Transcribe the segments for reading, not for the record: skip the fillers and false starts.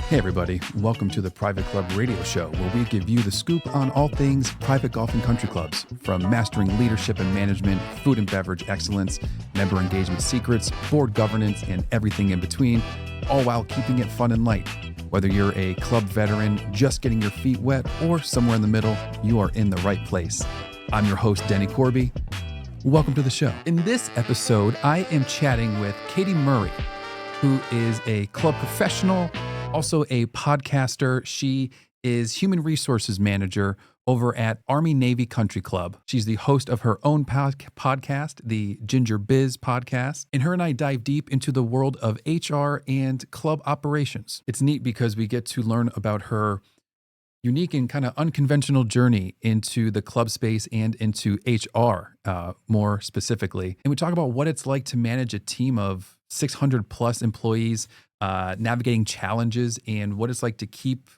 Hey everybody, welcome to the Private Club Radio Show, where we give you the scoop on all things private golf and country clubs, from mastering leadership and management, food and beverage excellence, member engagement secrets, board governance, and everything in between, all while keeping it fun and light. Whether you're a club veteran just getting your feet wet or somewhere in the middle, you are in the right place. I'm your host, Denny Corby. Welcome to the show. In this episode, I am chatting with Katy Murray, who is a club professional, also a podcaster. She is human resources manager over at Army-Navy Country Club. She's the host of her own podcast, the Ginger Biz Podcast. And her and I dive deep into the world of HR and club operations. It's neat because we get to learn about her unique and kind of unconventional journey into the club space and into HR more specifically. And we talk about what it's like to manage a team of 600 plus employees, navigating challenges, and what it's like to keep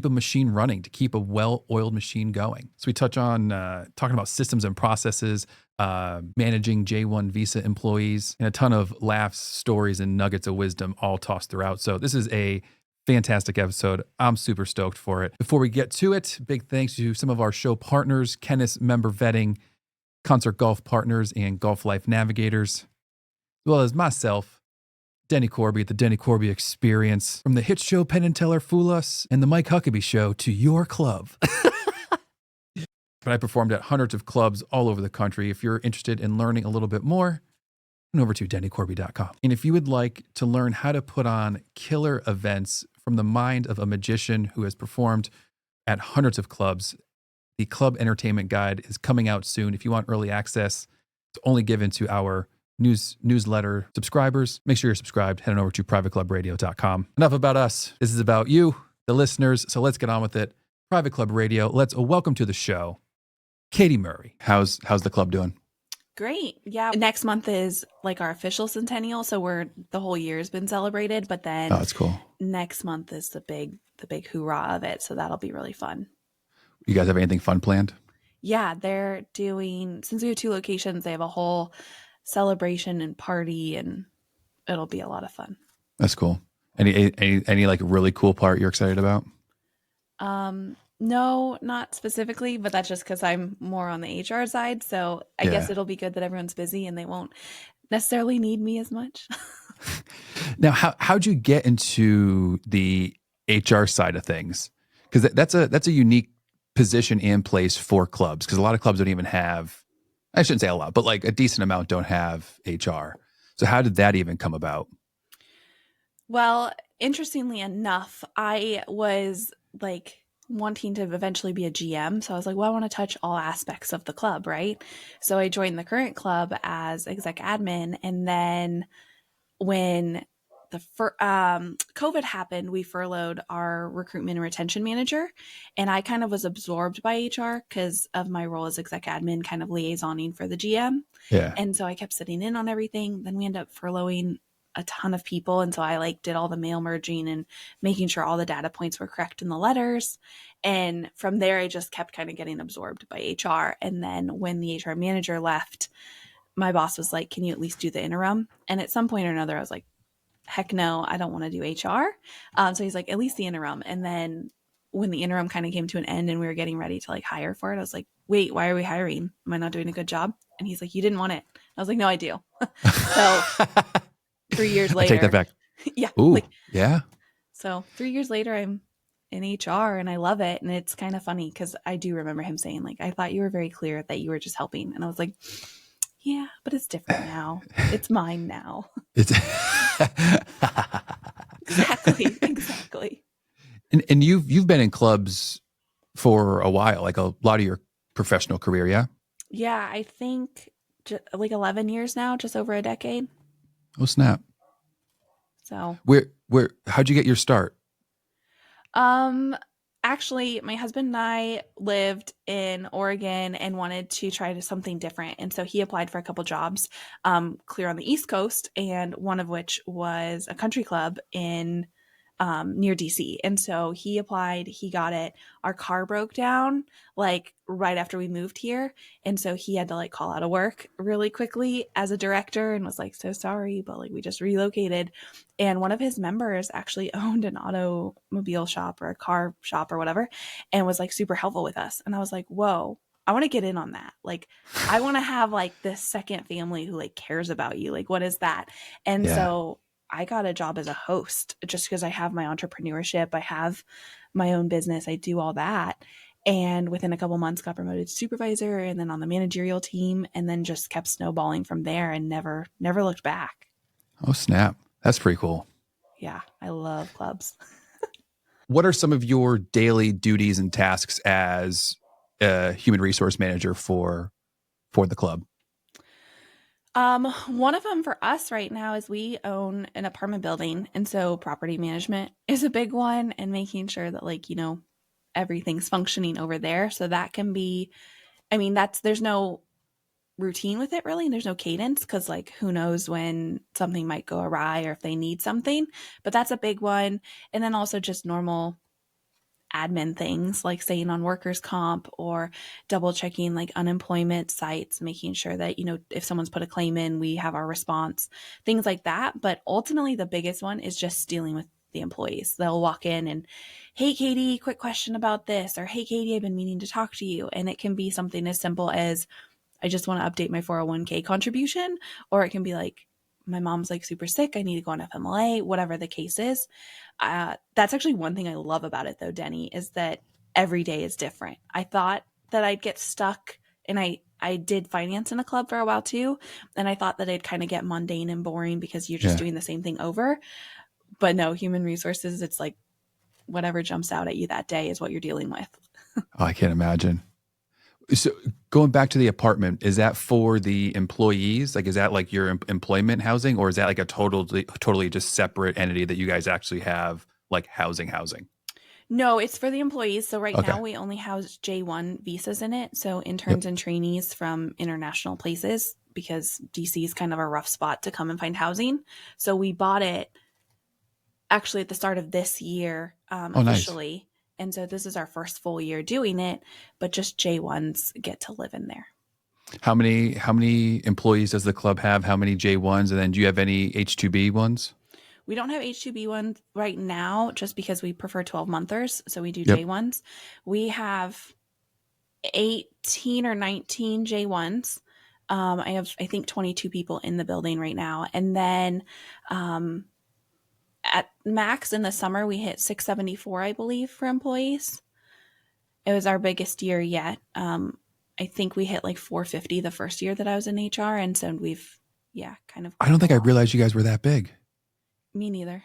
a machine running, to keep a well-oiled machine going. So we touch on talking about systems and processes, managing J1 visa employees, and a ton of laughs, stories, and nuggets of wisdom all tossed throughout. So this is a fantastic episode. I'm super stoked for it. Before we get to it, big thanks to some of our show partners, Kenneth Member Vetting, Concert Golf Partners, and Golf Life Navigators, as well as myself, Denny Corby at the Denny Corby Experience. From the hit show Penn and Teller Fool Us and the Mike Huckabee Show to your club. But I performed at hundreds of clubs all over the country. If you're interested in learning a little bit more, head over to dennycorby.com. And if you would like to learn how to put on killer events from the mind of a magician who has performed at hundreds of clubs, the Club Entertainment Guide is coming out soon. If you want early access, it's only given to our newsletter subscribers. Make sure you're subscribed. Head on over to privateclubradio.com. Enough about us. This is about you, the listeners. So let's get on with it. Private Club Radio. Let's welcome to the show, Katy Murray. How's the club doing? Great. Yeah. Next month is like our official centennial. So the whole year's been celebrated, but then that's cool. Next month is the big hoorah of it. So that'll be really fun. You guys have anything fun planned? Yeah, they're doing, since we have 2 locations, they have a whole celebration and party, and it'll be a lot of fun. That's cool. Any like really cool part you're excited about? No, not specifically, but that's just because I'm more on the HR side. So I guess it'll be good that everyone's busy and they won't necessarily need me as much. Now, how'd you get into the HR side of things? Because that's a unique position and place for clubs, because a lot of clubs don't even have, I shouldn't say a lot, but like a decent amount don't have HR. So how did that even come about? Well, interestingly enough, I was like wanting to eventually be a GM. So I was like, well, I want to touch all aspects of the club, right? So I joined the current club as exec admin. And then when the COVID happened, we furloughed our recruitment and retention manager. And I kind of was absorbed by HR because of my role as exec admin, kind of liaisoning for the GM. Yeah. And so I kept sitting in on everything. Then we ended up furloughing a ton of people. And so I did all the mail merging and making sure all the data points were correct in the letters. And from there, I just kept kind of getting absorbed by HR. And then when the HR manager left, my boss was like, can you at least do the interim? And at some point or another, I was like, heck no, I don't want to do HR. So he's like, at least the interim. And then when the interim kind of came to an end and we were getting ready to hire for it, I was like, wait, why are we hiring? Am I not doing a good job? And he's like, you didn't want it. I was like, no, I do. So 3 years later. I take that back. Yeah. Ooh, yeah. So 3 years later, I'm in HR and I love it. And it's kind of funny because I do remember him saying, I thought you were very clear that you were just helping. And I was like, yeah, but it's different now. It's mine now. It's Exactly. And you've been in clubs for a while, like a lot of your professional career, yeah? Yeah, I think 11 years now, just over a decade. Oh, snap. So how'd you get your start? Actually, my husband and I lived in Oregon and wanted to try something different. And so he applied for a couple jobs clear on the East Coast, and one of which was a country club in near DC. And so he applied, he got it. Our car broke down like right after we moved here. And so he had to like call out of work really quickly as a director and was like, so sorry, but like we just relocated. And one of his members actually owned an automobile shop or a car shop or whatever and was like super helpful with us. And I was like, whoa, I want to get in on that. Like, I want to have like this second family who like cares about you. Like, what is that? And so I got a job as a host just because I have my entrepreneurship. I have my own business. I do all that. And within a couple months got promoted to supervisor and then on the managerial team and then just kept snowballing from there and never looked back. Oh, snap. That's pretty cool. Yeah, I love clubs. What are some of your daily duties and tasks as a human resource manager for the club? One of them for us right now is we own an apartment building. And so property management is a big one and making sure that like, everything's functioning over there. So that can be, there's no routine with it really. There's no cadence because like, who knows when something might go awry or if they need something, but that's a big one. And then also just normal admin things like staying on workers' comp or double checking like unemployment sites, making sure that, if someone's put a claim in, we have our response, things like that. But ultimately, the biggest one is just dealing with the employees. They'll walk in and, hey, Katy, quick question about this, or hey, Katy, I've been meaning to talk to you. And it can be something as simple as, I just want to update my 401k contribution, or it can be like, my mom's like super sick. I need to go on FMLA, whatever the case is. That's actually one thing I love about it though, Denny, is that every day is different. I thought that I'd get stuck and I did finance in a club for a while too. And I thought that I'd kind of get mundane and boring because you're just doing the same thing over. But no, human resources, it's like whatever jumps out at you that day is what you're dealing with. Oh, I can't imagine. So going back to the apartment, is that for the employees? Like, is that like your employment housing, or is that like a totally just separate entity that you guys actually have like housing? No, it's for the employees. So right now we only house J1 visas in it. So interns and trainees from international places, because DC is kind of a rough spot to come and find housing. So we bought it actually at the start of this year officially. Nice. And so this is our first full year doing it, but just J1s get to live in there. How many employees does the club have? How many J1s? And then do you have any H2B ones? We don't have H2B ones right now just because we prefer 12-monthers. So we do J1s. We have 18 or 19 J1s. I have, I think, 22 people in the building right now. And then at max in the summer, we hit 674, I believe, for employees. It was our biggest year yet. I think we hit like 450 the first year that I was in HR. And so we've, kind of. I don't think I realized you guys were that big. Me neither.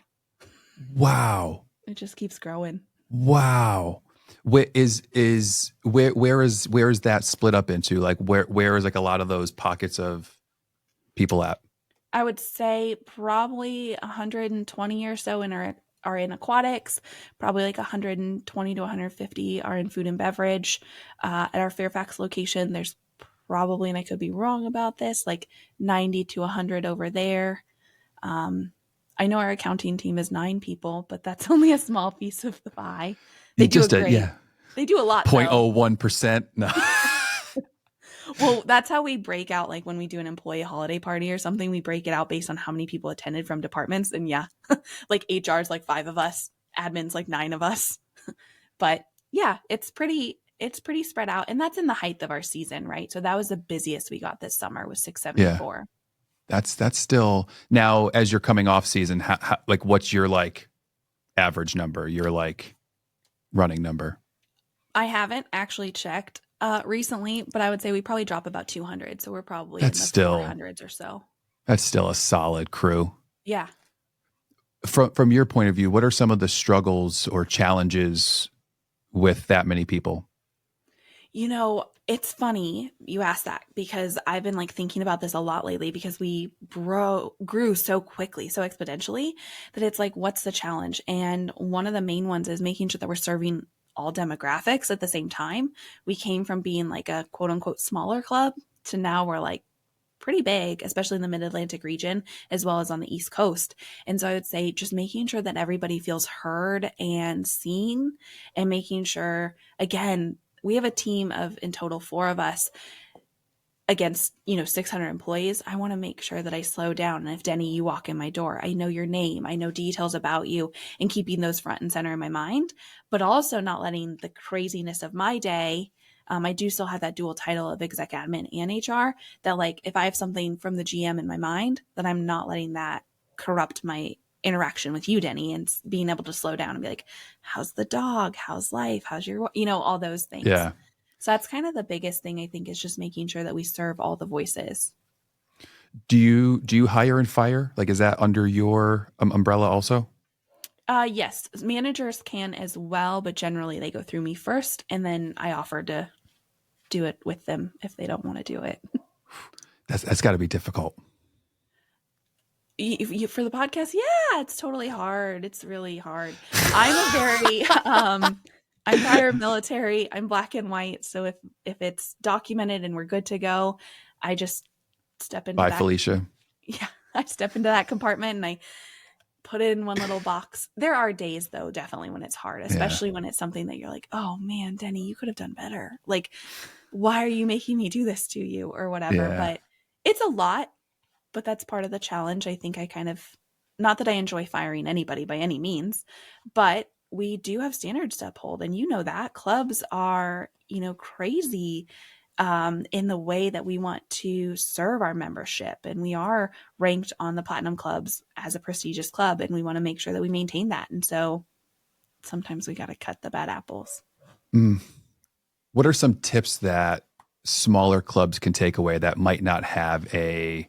Wow. It just keeps growing. Wow. Where is that split up into? Like where is like a lot of those pockets of people at? I would say probably 120 or so are in aquatics, probably like 120 to 150 are in food and beverage. At our Fairfax location, there's probably, and I could be wrong about this, like 90 to 100 over there. I know our accounting team is 9 people, but that's only a small piece of the pie. They do great. They do a lot. 0.01%. No. Well, that's how we break out, like when we do an employee holiday party or something, we break it out based on how many people attended from departments. And like HR is like 5 of us, admin's like 9 of us. But it's pretty spread out. And that's in the height of our season, right? So that was the busiest we got this summer was 674. Yeah. That's still, now as you're coming off season, how, like what's your like average number, your like running number? I haven't actually checked recently, but I would say we probably drop about 200. So we're probably in the 400s or so. That's still a solid crew. Yeah. From your point of view, what are some of the struggles or challenges with that many people? It's funny you asked that because I've been like thinking about this a lot lately because we grew so quickly, so exponentially that it's like, what's the challenge? And one of the main ones is making sure that we're serving all demographics at the same time. We came from being like a quote unquote smaller club to now we're like pretty big, especially in the Mid-Atlantic region, as well as on the East Coast. And so I would say just making sure that everybody feels heard and seen, and making sure, again, we have a team of in total 4 of us against 600 employees. I want to make sure that I slow down. And if Denny, you walk in my door, I know your name, I know details about you, and keeping those front and center in my mind, but also not letting the craziness of my day. I do still have that dual title of exec admin and HR, that like if I have something from the GM in my mind, that I'm not letting that corrupt my interaction with you, Denny, and being able to slow down and be like, how's the dog? How's life? How's your, all those things. Yeah. So that's kind of the biggest thing, I think, is just making sure that we serve all the voices. Do you hire and fire? Like, is that under your umbrella also? Yes, managers can as well, but generally they go through me first, and then I offer to do it with them if they don't want to do it. That's got to be difficult. For the podcast, yeah, it's totally hard. It's really hard. I'm a very I'm prior military. I'm black and white. So if it's documented and we're good to go, I just step into Bye, that. Felicia. Yeah, I step into that compartment and I put it in one little box. There are days though, definitely, when it's hard, especially when it's something that you're like, oh man, Denny, you could have done better. Like, why are you making me do this to you or whatever? Yeah. But it's a lot, but that's part of the challenge. I think I kind of, not that I enjoy firing anybody by any means, but we do have standards to uphold. And that clubs are, crazy in the way that we want to serve our membership. And we are ranked on the platinum clubs as a prestigious club, and we want to make sure that we maintain that. And so sometimes we got to cut the bad apples. What are some tips that smaller clubs can take away that might not have a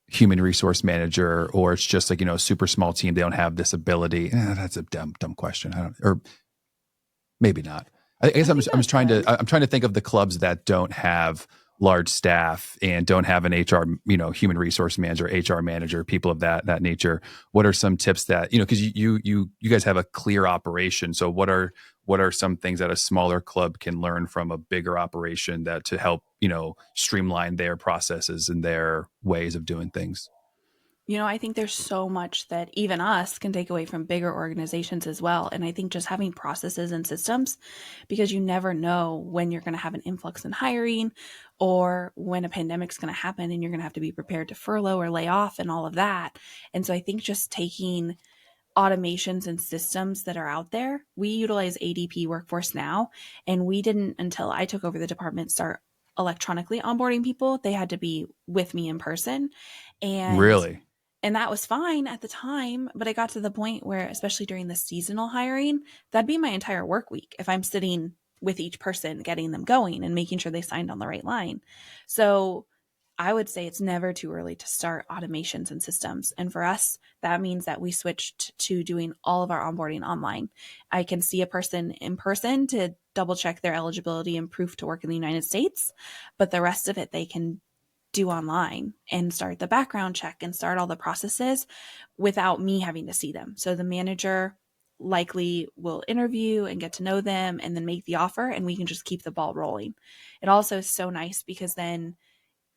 human resource manager, or it's just like, a super small team, they don't have this ability? That's a dumb question. Or maybe not. I guess I'm trying to think of the clubs that don't have large staff and don't have an HR, human resource manager, HR manager, people of that nature. What are some tips that, because you guys have a clear operation. So what are some things that a smaller club can learn from a bigger operation that to help, streamline their processes and their ways of doing things? I think there's so much that even us can take away from bigger organizations as well. And I think just having processes and systems, because you never know when you're going to have an influx in hiring or when a pandemic's going to happen and you're going to have to be prepared to furlough or lay off and all of that. And so I think just taking automations and systems that are out there, we utilize ADP Workforce Now, and we didn't, until I took over the department, start electronically onboarding people. They had to be with me in person. And really? And that was fine at the time, but I got to the point where, especially during the seasonal hiring, that'd be my entire work week if I'm sitting with each person, getting them going and making sure they signed on the right line. So I would say it's never too early to start automations and systems. And for us, that means that we switched to doing all of our onboarding online. I can see a person in person to double check their eligibility and proof to work in the United States, but the rest of it they can do online and start the background check and start all the processes without me having to see them. So the manager likely will interview and get to know them and then make the offer, and we can just keep the ball rolling. It also is so nice because then,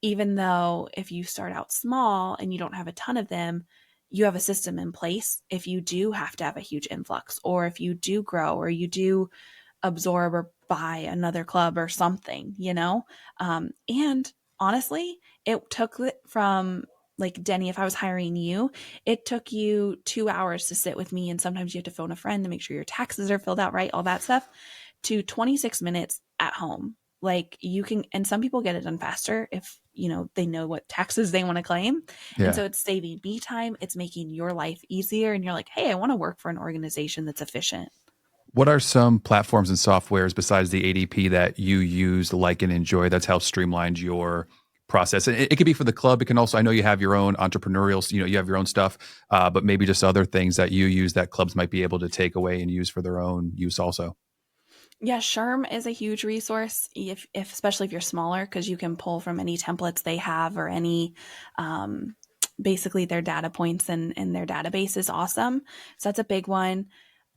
even though if you start out small and you don't have a ton of them, you have a system in place if you do have to have a huge influx, or if you do grow, or you do absorb or buy another club or something, and honestly, it took from, like, Denny, if I was hiring you, it took you 2 hours to sit with me, and sometimes you have to phone a friend to make sure your taxes are filled out right, all that stuff, to 26 minutes at home. Like, you can, and some people get it done faster if, they know what taxes they want to claim. Yeah. And so it's saving me time. It's making your life easier. And you're like, hey, I want to work for an organization that's efficient. What are some platforms and softwares besides the ADP that you use, like, and enjoy that's helped streamline your process? And it could be for the club. It can also, I know you have your own entrepreneurial, you have your own stuff, but maybe just other things that you use that clubs might be able to take away and use for their own use also. Yeah, SHRM is a huge resource, if especially if you're smaller, because you can pull from any templates they have or any, basically their data points and their database is awesome. So that's a big one.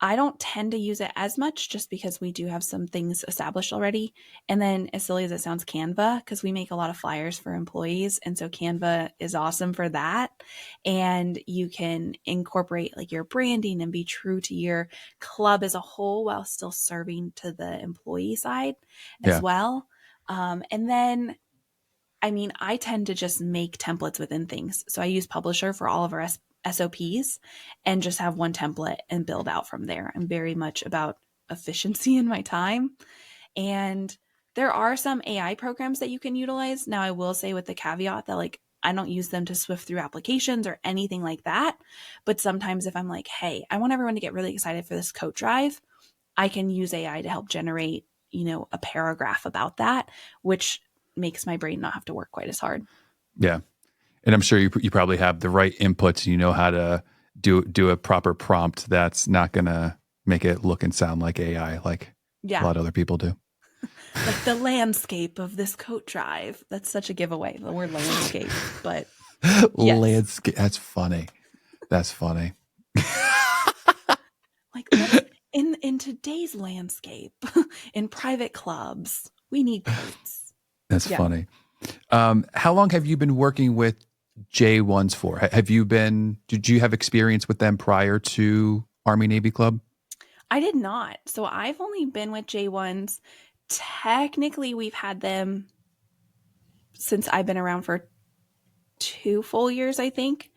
I don't tend to use it as much just because we do have some things established already. And then, as silly as it sounds, Canva, because we make a lot of flyers for employees. And so Canva is awesome for that. And you can incorporate like your branding and be true to your club as a whole while still serving to the employee side as Yeah. well. And then I mean, I tend to just make templates within things. So I use Publisher for all of our SOPs and just have one template and build out from there. I'm very much about efficiency in my time. And there are some AI programs that you can utilize. Now, I will say with the caveat that like I don't use them to swift through applications or anything like that. But sometimes if I'm like, hey, I want everyone to get really excited for this coat drive, I can use AI to help generate, a paragraph about that, which makes my brain not have to work quite as hard. Yeah. And I'm sure you probably have the right inputs. You know how to do a proper prompt that's not going to make it look and sound like AI, like a Yeah. lot of other people do. Like the landscape of this coat drive. That's such a giveaway, the word landscape. But yes. Landscape. That's funny. That's funny. Like in today's landscape, in private clubs, we need coats. That's funny. How long have you been working with J1s for? Did you have experience with them prior to Army Navy Club? I did not. So I've only been with J1s. Technically, we've had them since I've been around for 2 full years, I think.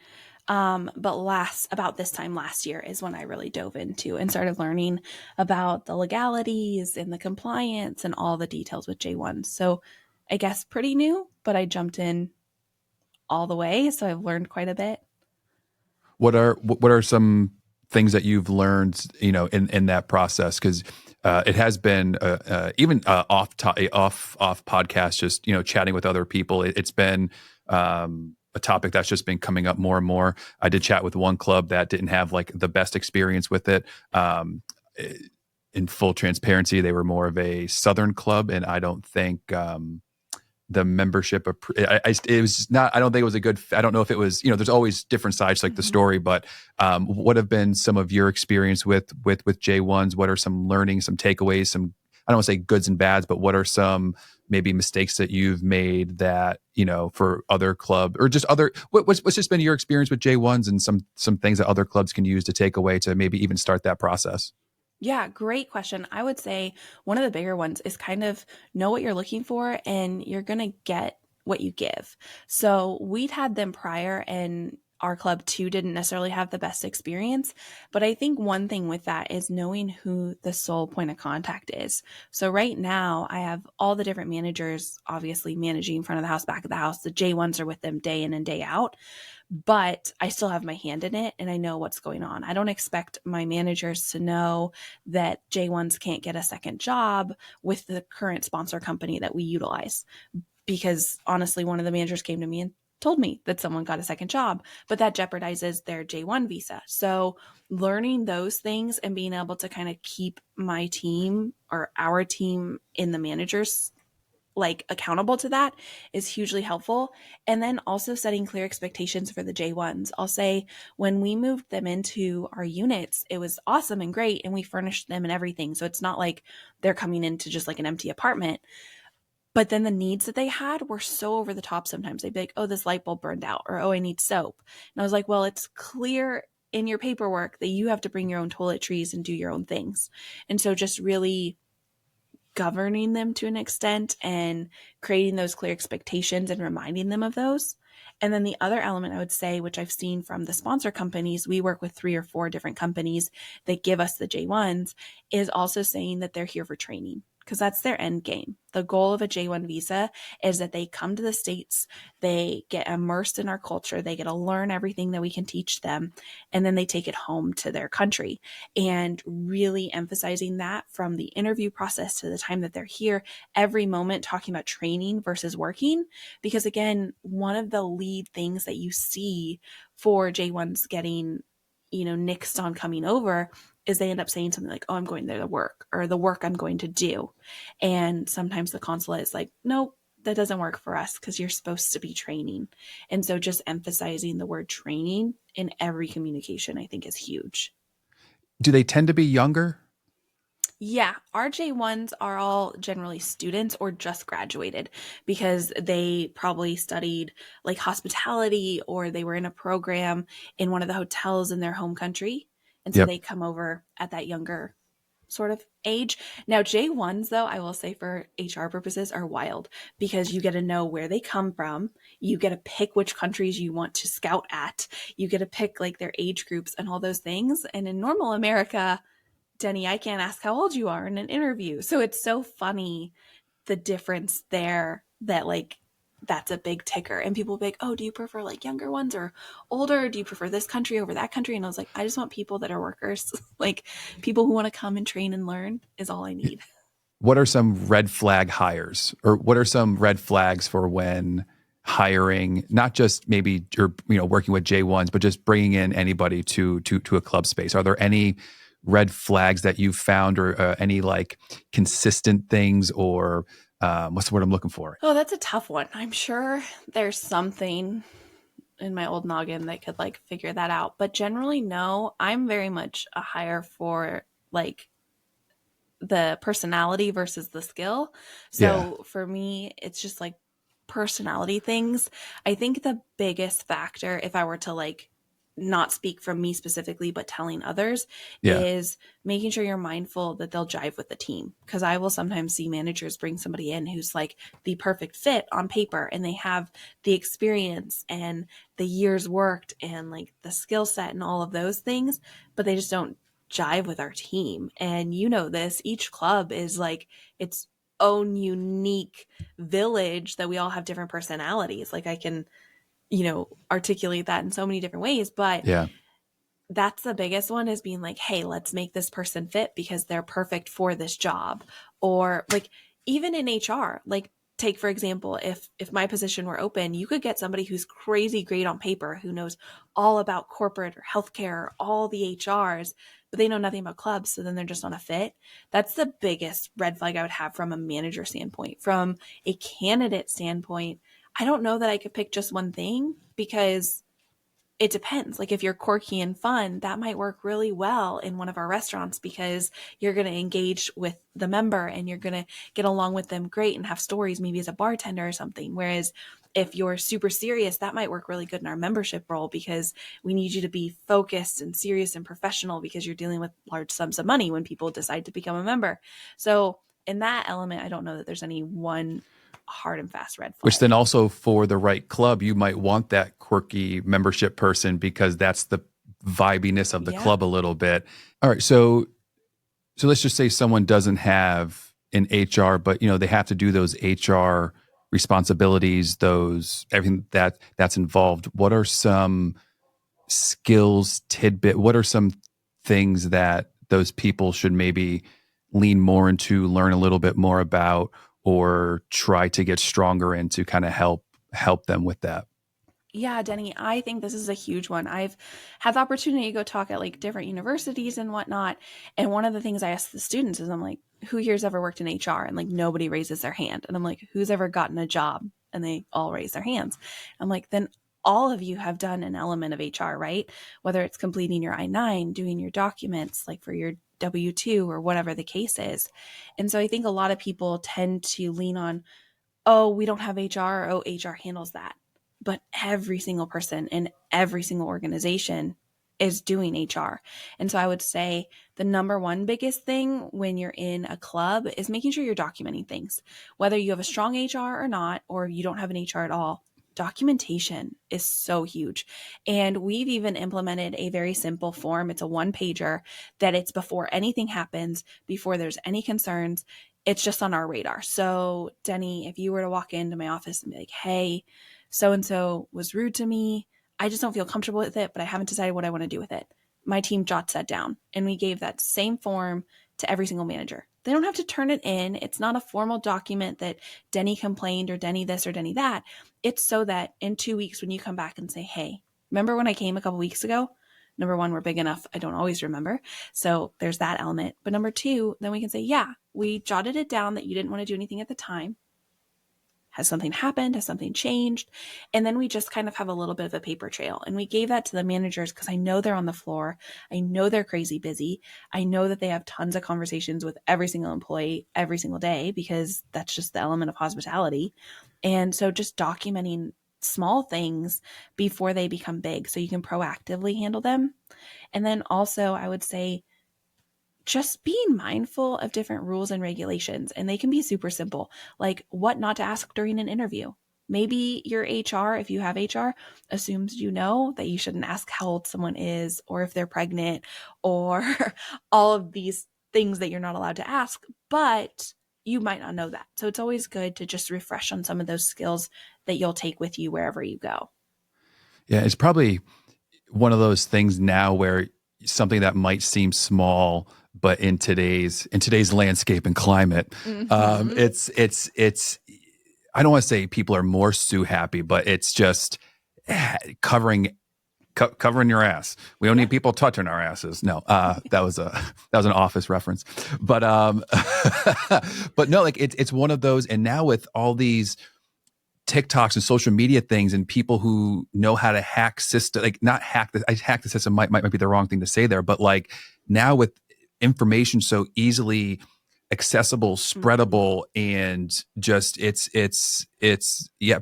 But about this time last year is when I really dove into and started learning about the legalities and the compliance and all the details with J1. So I guess pretty new, but I jumped in all the way. So I've learned quite a bit. What are some things that you've learned, in that process? Because it has been even off podcast, just chatting with other people. It's been a topic that's just been coming up more and more. I did chat with one club that didn't have like the best experience with it. In full transparency, they were more of a Southern club, and I don't think the membership it was not. I don't think it was a good. I don't know if it was. There's always different sides like the story, but what have been some of your experience with J1s? What are some learnings, some takeaways, some, I don't want to say goods and bads, but what are some maybe mistakes that you've made that, for other club or just other, what's just been your experience with J1s and some things that other clubs can use to take away to maybe even start that process? Yeah, great question. I would say one of the bigger ones is kind of know what you're looking for and you're going to get what you give. So we'd had them prior and our club too didn't necessarily have the best experience. But I think one thing with that is knowing who the sole point of contact is. So right now I have all the different managers obviously managing front of the house, back of the house. The J1s are with them day in and day out. But I still have my hand in it and I know what's going on. I don't expect my managers to know that J1s can't get a second job with the current sponsor company that we utilize. Because honestly, one of the managers came to me and told me that someone got a second job, but that jeopardizes their J1 visa. So learning those things and being able to kind of keep my team or our team in the managers like accountable to that is hugely helpful. And then also setting clear expectations for the J1s. I'll say when we moved them into our units, it was awesome and great. And we furnished them and everything. So it's not like they're coming into just like an empty apartment. But then the needs that they had were so over the top sometimes. They'd be like, oh, this light bulb burned out, or oh, I need soap. And I was like, well, it's clear in your paperwork that you have to bring your own toiletries and do your own things. And so just really governing them to an extent and creating those clear expectations and reminding them of those. And then the other element I would say, which I've seen from the sponsor companies, we work with 3 or 4 different companies that give us the J1s, is also saying that they're here for training. Because that's their end game. The goal of a J1 visa is that they come to the States, they get immersed in our culture, they get to learn everything that we can teach them, and then they take it home to their country. And really emphasizing that from the interview process to the time that they're here, every moment talking about training versus working. Because again, one of the lead things that you see for J1s getting, nixed on coming over is they end up saying something like, oh, I'm going there to work, or the work I'm going to do. And sometimes the consulate is like, nope, that doesn't work for us because you're supposed to be training. And so just emphasizing the word training in every communication, I think, is huge. Do they tend to be younger? Yeah, our J1s are all generally students or just graduated because they probably studied like hospitality or they were in a program in one of the hotels in their home country. And so Yep. they come over at that younger sort of age. Now, J1s, though, I will say for HR purposes, are wild because you get to know where they come from. You get to pick which countries you want to scout at. You get to pick like their age groups and all those things. And in normal America, Denny, I can't ask how old you are in an interview. So it's so funny the difference there that like that's a big ticker. And people will be like, oh, do you prefer like younger ones or older? Do you prefer this country over that country? And I was like, I just want people that are workers, like people who want to come and train and learn is all I need. What are some red flag hires, or what are some red flags for when hiring, not just maybe you're working with J1s, but just bringing in anybody to a club space? Are there any red flags that you've found, or any like consistent things, or what's the word I'm looking for? Oh, that's a tough one. I'm sure there's something in my old noggin that could like figure that out. But generally, no, I'm very much a hire for like the personality versus the skill. So for me, it's just like personality things. I think the biggest factor, if I were to like not speak from me specifically, but telling others, Yeah. is making sure you're mindful that they'll jive with the team. Because I will sometimes see managers bring somebody in who's like the perfect fit on paper and they have the experience and the years worked and like the skill set and all of those things, but they just don't jive with our team. And you know this, each club is like its own unique village that we all have different personalities. Like I can articulate that in so many different ways, but Yeah. that's the biggest one, is being like, hey, let's make this person fit because they're perfect for this job. Or like even in HR, like take for example, if my position were open, you could get somebody who's crazy great on paper, who knows all about corporate or healthcare, all the HRs, but they know nothing about clubs. So then they're just not a fit. That's the biggest red flag I would have from a manager standpoint. From a candidate standpoint, I don't know that I could pick just one thing because it depends. Like if you're quirky and fun, that might work really well in one of our restaurants because you're going to engage with the member and you're going to get along with them great and have stories maybe as a bartender or something. Whereas if you're super serious, that might work really good in our membership role because we need you to be focused and serious and professional because you're dealing with large sums of money when people decide to become a member. So in that element, I don't know that there's any one hard and fast red flag. Which then also for the right club, you might want that quirky membership person because that's the vibiness of the club a little bit. All right. So let's just say someone doesn't have an HR, but they have to do those HR responsibilities, everything that's involved. What are some skills tidbit? What are some things that those people should maybe lean more into, learn a little bit more about, or try to get stronger in to kind of help them with that? Yeah, Denny, I think this is a huge one. I've had the opportunity to go talk at like different universities and whatnot. And one of the things I ask the students is I'm like, who here's ever worked in HR? And like nobody raises their hand. And I'm like, who's ever gotten a job? And they all raise their hands. I'm like, then all of you have done an element of HR, right? Whether it's completing your I-9, doing your documents, like for your W-2 or whatever the case is. And so I think a lot of people tend to lean on, oh, we don't have HR. Oh, HR handles that. But every single person in every single organization is doing HR. And so I would say the number one biggest thing when you're in a club is making sure you're documenting things. Whether you have a strong HR or not, or you don't have an HR at all, documentation is so huge. And we've even implemented a very simple form. It's a one-pager that it's before anything happens, before there's any concerns. It's just on our radar. So Denny, if you were to walk into my office and be like, hey, so-and-so was rude to me, I just don't feel comfortable with it, but I haven't decided what I want to do with it. My team jots that down. And we gave that same form to every single manager. They don't have to turn it in. It's not a formal document that Denny complained or Denny this or Denny that. It's so that in 2 weeks when you come back and say, hey, remember when I came a couple weeks ago? Number one, we're big enough. I don't always remember. So there's that element. But number two, then we can say, yeah, we jotted it down that you didn't want to do anything at the time. Has something happened? Has something changed? And then we just kind of have a little bit of a paper trail. And we gave that to the managers because I know they're on the floor. I know they're crazy busy. I know that they have tons of conversations with every single employee every single day because that's just the element of hospitality. And so just documenting small things before they become big so you can proactively handle them. And then also I would say just being mindful of different rules and regulations. And they can be super simple, like what not to ask during an interview. Maybe your HR, if you have HR, assumes you know that you shouldn't ask how old someone is or if they're pregnant or all of these things that you're not allowed to ask, but you might not know that. So it's always good to just refresh on some of those skills that you'll take with you wherever you go. Yeah, it's probably one of those things now where something that might seem small, but in today's landscape and climate, it's I don't want to say people are more sue happy, but it's just covering your ass. We don't need people touching our asses. No, that was an Office reference, but but no, like it's one of those. And now with all these TikToks and social media things and people who know how to hack system, like not hack the system might be the wrong thing to say there, but like now with information so easily accessible, spreadable, and just it's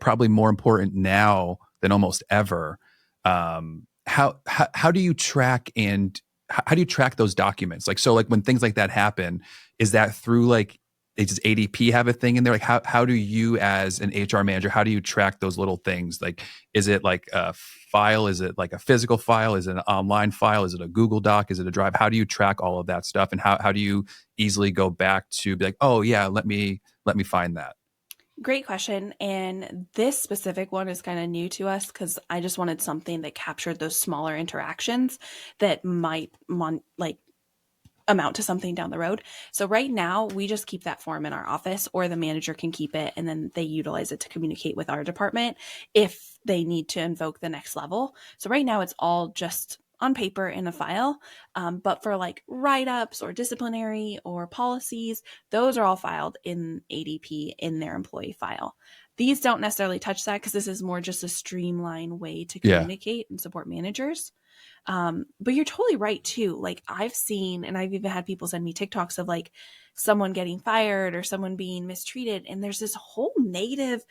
probably more important now than almost ever. How do you track those documents? Like, so like when things like that happen, is that through like, does ADP have a thing in there? Like how do you as an HR manager, how do you track those little things? Like, is it like a file? Is it like a physical file? Is it an online file? Is it a Google Doc? Is it a Drive? How do you track all of that stuff? And how do you easily go back to be like, oh yeah, let me find that? Great question. And this specific one is kind of new to us because I just wanted something that captured those smaller interactions that might amount to something down the road. So right now we just keep that form in our office, or the manager can keep it and then they utilize it to communicate with our department if they need to invoke the next level. So right now it's all just on paper in a file. But for like write-ups or disciplinary or policies, those are all filed in ADP in their employee file. These don't necessarily touch that because this is more just a streamlined way to communicate and support managers. But you're totally right too. Like I've seen, and I've even had people send me TikToks of like someone getting fired or someone being mistreated. And there's this whole negative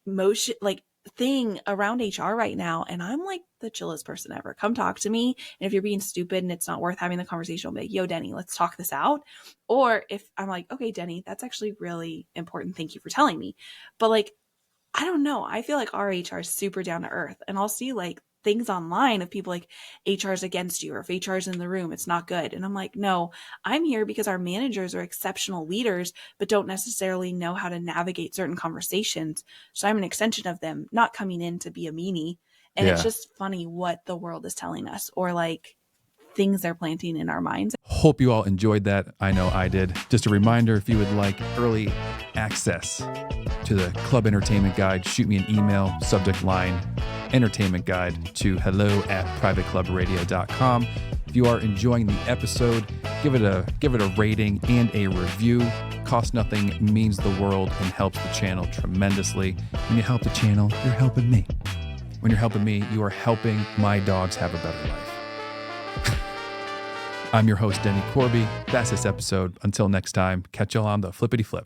motion, like thing around HR right now. And I'm like the chillest person ever. Come talk to me. And if you're being stupid and it's not worth having the conversation, I'll be like, yo, Denny, let's talk this out. Or if I'm like, okay, Denny, that's actually really important. Thank you for telling me. But like, I don't know. I feel like our HR is super down to earth, and I'll see like things online of people like HR's against you, or if HR's in the room, it's not good. And I'm like, no, I'm here because our managers are exceptional leaders, but don't necessarily know how to navigate certain conversations. So I'm an extension of them, not coming in to be a meanie. And it's just funny what the world is telling us, or like things they're planting in our minds. Hope you all enjoyed that. I know I did. Just a reminder, if you would like early access to the Club Entertainment Guide, shoot me an email, subject line, entertainment guide, to hello@privateclubradio.com. If you are enjoying the episode, give it a rating and a review. Costs nothing, means the world, and helps the channel tremendously. When you help the channel, you're helping me. When you're helping me, you are helping my dogs have a better life. I'm your host, Denny Corby. That's this episode. Until next time, catch y'all on the flippity flip.